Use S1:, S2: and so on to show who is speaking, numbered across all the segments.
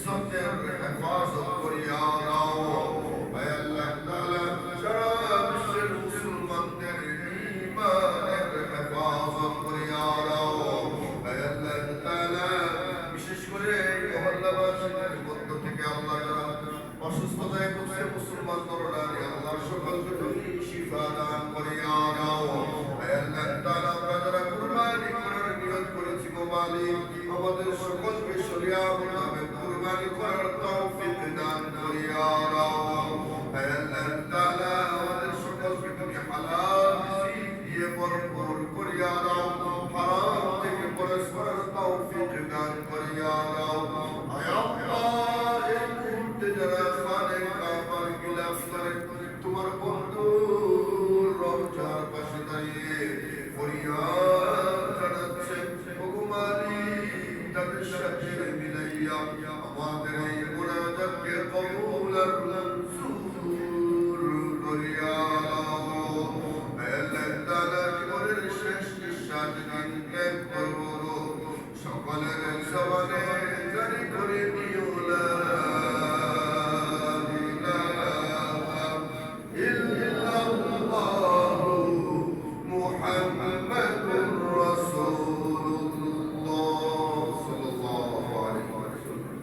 S1: ইজ্জতের হেফাজত করিয়া দাও। হে আল্লাহ তাআলা সারা বিশ্বের মুসলমানদের ঈমানের হেফাজত করিয়া দাও। হে আল্লাহ তাআলা বিশেষ করে মহল্লাবাসীদের মধ্য থেকে আল্লাহ যারা অসুস্থতায় ভুগছে মুসলমান নরনারী আল্লাহ সকলকে তুমি শিফা দান করিয়া দাও। হে আল্লাহ তাআলা আমরা যারা কুরবানি করার নিয়ত করেছি গো মালিক আমাদের সকলকে শরিয়া মোতাবেক কুরবানি করার তৌফিক দান করিয়া দাও। হে আল্লাহ তাআলা আমাদের সকলকে তুমি হালাল রিজিক দিয়ে ভরপুর করিয়া দাও, হারাম থেকে পরহেজ করার তৌফিক দান করিয়া দাও। হে আল্লাহ এই মুহূর্তে যারা খানে কাবার গিলাফ করে তোমার বন্ধু রওজার পাশে দাঁড়িয়ে ফরিয়াদ জানাচ্ছে ওগো মালিক তাদের সাথে মিলাইয়া আমাদের এই মুনাজাতকে কবুল আর মঞ্জুর করিয়া দাও। হে আল্লাহ তাআলা জীবনের শেষ নিঃশ্বাস নিক্ষেপ করব সকলের জবানে জারি করে দিও লা ইলাহা ইল্লাল্লাহু মুহাম্মাদুর রাসূলুল্লাহ সাল্লাল্লাহু আলাইহি ওয়াসাল্লাম।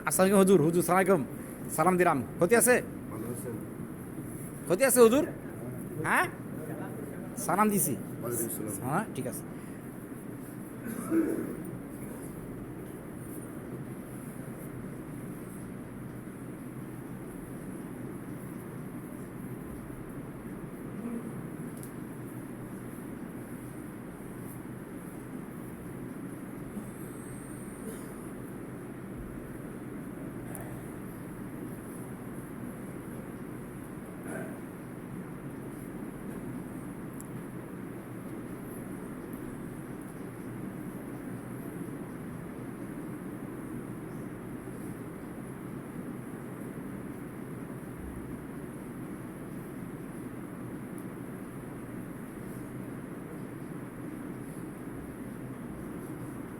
S2: আসসালামু হুজুর, হুজুর সালাম আলাইকুম, সালাম দিলাম। ক্ষতি আছে? ক্ষতি আছে হুজুর? হ্যাঁ সালাম দিছি। হ্যাঁ ঠিক আছে।